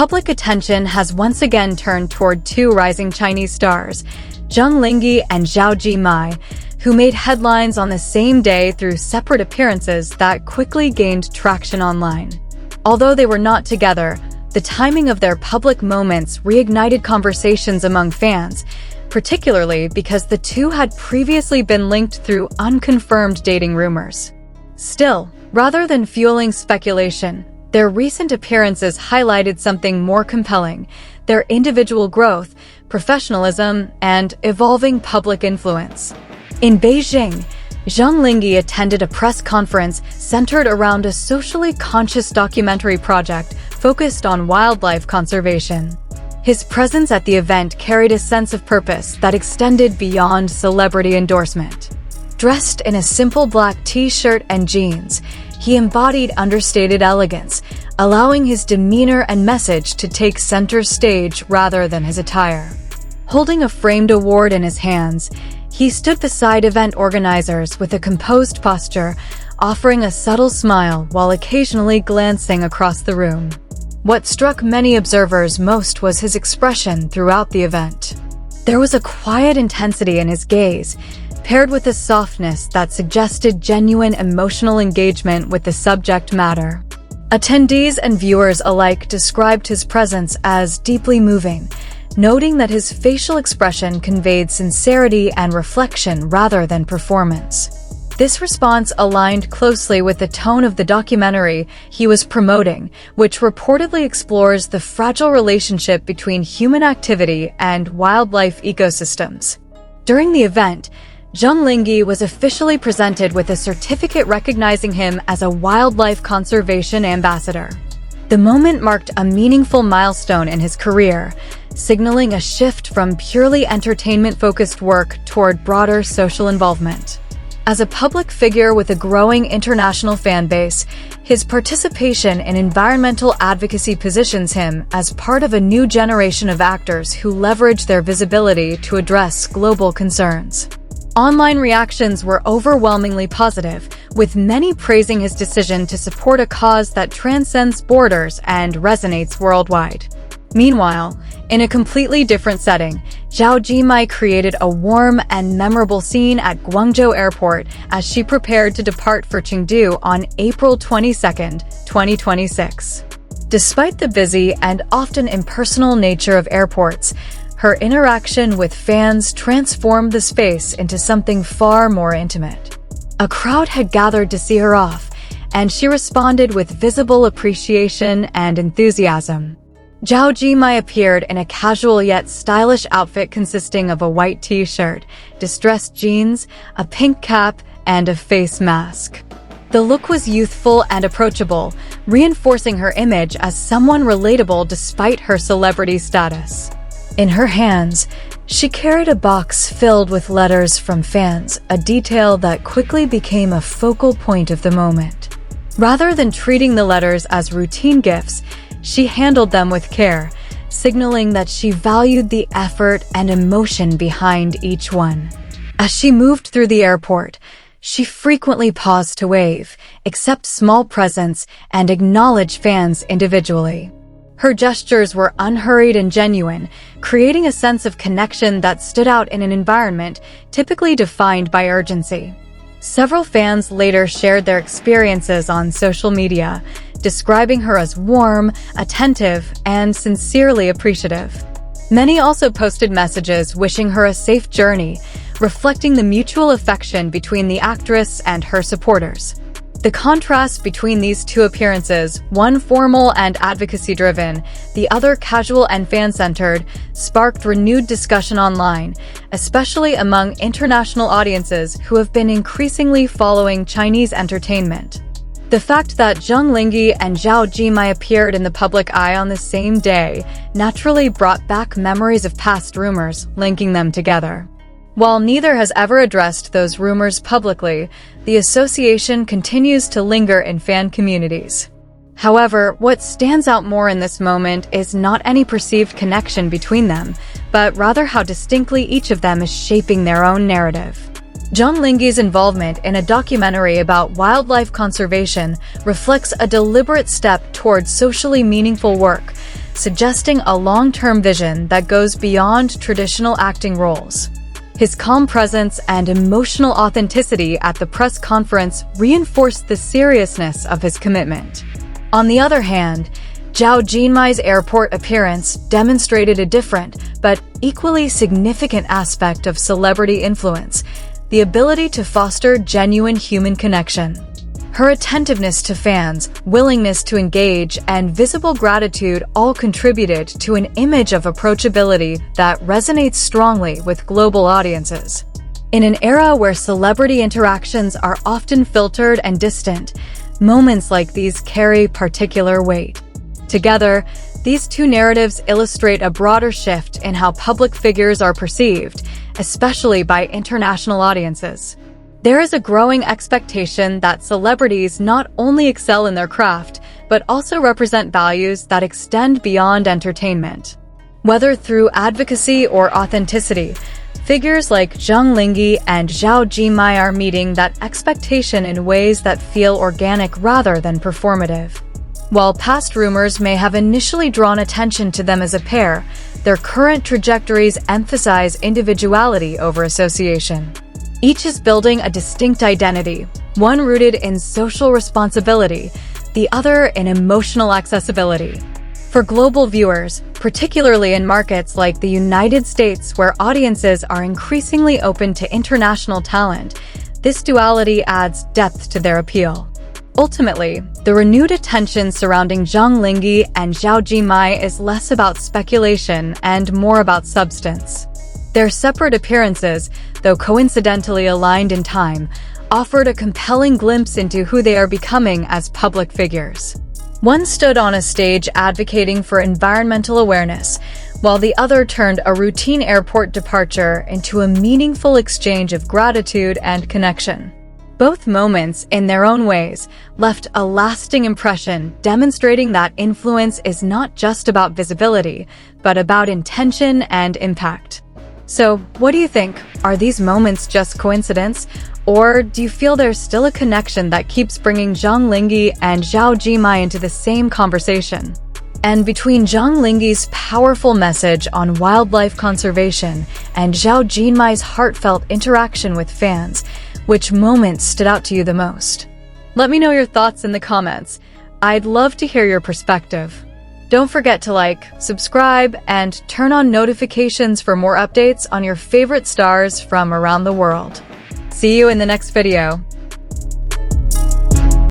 public attention has once again turned toward two rising Chinese stars, Zhang Linghe and Xiao Ji Mai, who made headlines on the same day through separate appearances that quickly gained traction online. Although they were not together, the timing of their public moments reignited conversations among fans, particularly because the two had previously been linked through unconfirmed dating rumors. Still, rather than fueling speculation, their recent appearances highlighted something more compelling: their individual growth, professionalism, and evolving public influence. In Beijing, Zhang Linghe attended a press conference centered around a socially conscious documentary project focused on wildlife conservation. His presence at the event carried a sense of purpose that extended beyond celebrity endorsement. Dressed in a simple black t-shirt and jeans, he embodied understated elegance, allowing his demeanor and message to take center stage rather than his attire. Holding a framed award in his hands, he stood beside event organizers with a composed posture, offering a subtle smile while occasionally glancing across the room. What struck many observers most was his expression throughout the event. There was a quiet intensity in his gaze, paired with a softness that suggested genuine emotional engagement with the subject matter. Attendees and viewers alike described his presence as deeply moving, noting that his facial expression conveyed sincerity and reflection rather than performance. This response aligned closely with the tone of the documentary he was promoting, which reportedly explores the fragile relationship between human activity and wildlife ecosystems. During the event, Zhang Linghe was officially presented with a certificate recognizing him as a wildlife conservation ambassador. The moment marked a meaningful milestone in his career, signaling a shift from purely entertainment-focused work toward broader social involvement. As a public figure with a growing international fan base, his participation in environmental advocacy positions him as part of a new generation of actors who leverage their visibility to address global concerns. Online reactions were overwhelmingly positive, with many praising his decision to support a cause that transcends borders and resonates worldwide. Meanwhile, in a completely different setting, Xiao Ji Mai created a warm and memorable scene at Guangzhou Airport as she prepared to depart for Chengdu on April 22, 2026. Despite the busy and often impersonal nature of airports, her interaction with fans transformed the space into something far more intimate. A crowd had gathered to see her off, and she responded with visible appreciation and enthusiasm. Xiao Ji Mai appeared in a casual yet stylish outfit consisting of a white t-shirt, distressed jeans, a pink cap, and a face mask. The look was youthful and approachable, reinforcing her image as someone relatable despite her celebrity status. In her hands, she carried a box filled with letters from fans, a detail that quickly became a focal point of the moment. Rather than treating the letters as routine gifts, she handled them with care, signaling that she valued the effort and emotion behind each one. As she moved through the airport, she frequently paused to wave, accept small presents, and acknowledge fans individually. Her gestures were unhurried and genuine, creating a sense of connection that stood out in an environment typically defined by urgency. Several fans later shared their experiences on social media, describing her as warm, attentive, and sincerely appreciative. Many also posted messages wishing her a safe journey, reflecting the mutual affection between the actress and her supporters. The contrast between these two appearances, one formal and advocacy-driven, the other casual and fan-centered, sparked renewed discussion online, especially among international audiences who have been increasingly following Chinese entertainment. The fact that Zhang Linghe and Xiao Ji Mai appeared in the public eye on the same day naturally brought back memories of past rumors linking them together. While neither has ever addressed those rumors publicly, the association continues to linger in fan communities. However, what stands out more in this moment is not any perceived connection between them, but rather how distinctly each of them is shaping their own narrative. Zhang Linghe's involvement in a documentary about wildlife conservation reflects a deliberate step towards socially meaningful work, suggesting a long-term vision that goes beyond traditional acting roles. His calm presence and emotional authenticity at the press conference reinforced the seriousness of his commitment. On the other hand, Zhao Jinmai's airport appearance demonstrated a different, but equally significant aspect of celebrity influence: the ability to foster genuine human connection. Her attentiveness to fans, willingness to engage, and visible gratitude all contributed to an image of approachability that resonates strongly with global audiences. In an era where celebrity interactions are often filtered and distant, moments like these carry particular weight. Together, these two narratives illustrate a broader shift in how public figures are perceived, especially by international audiences. There is a growing expectation that celebrities not only excel in their craft, but also represent values that extend beyond entertainment. Whether through advocacy or authenticity, figures like Jung Lingi and Zhao Ji Mai are meeting that expectation in ways that feel organic rather than performative. While past rumors may have initially drawn attention to them as a pair, their current trajectories emphasize individuality over association. Each is building a distinct identity, one rooted in social responsibility, the other in emotional accessibility. For global viewers, particularly in markets like the United States where audiences are increasingly open to international talent, this duality adds depth to their appeal. Ultimately, the renewed attention surrounding Zhang Linghe and Zhao Ji Mai is less about speculation and more about substance. Their separate appearances, though coincidentally aligned in time, offered a compelling glimpse into who they are becoming as public figures. One stood on a stage advocating for environmental awareness, while the other turned a routine airport departure into a meaningful exchange of gratitude and connection. Both moments, in their own ways, left a lasting impression, demonstrating that influence is not just about visibility, but about intention and impact. So, what do you think? Are these moments just coincidence? Or do you feel there's still a connection that keeps bringing Zhang Linghe and Zhao Ji Mai into the same conversation? And between Zhang Linghe's powerful message on wildlife conservation and Zhao Jinmai's heartfelt interaction with fans, which moment stood out to you the most? Let me know your thoughts in the comments. I'd love to hear your perspective. Don't forget to like, subscribe, and turn on notifications for more updates on your favorite stars from around the world. See you in the next video.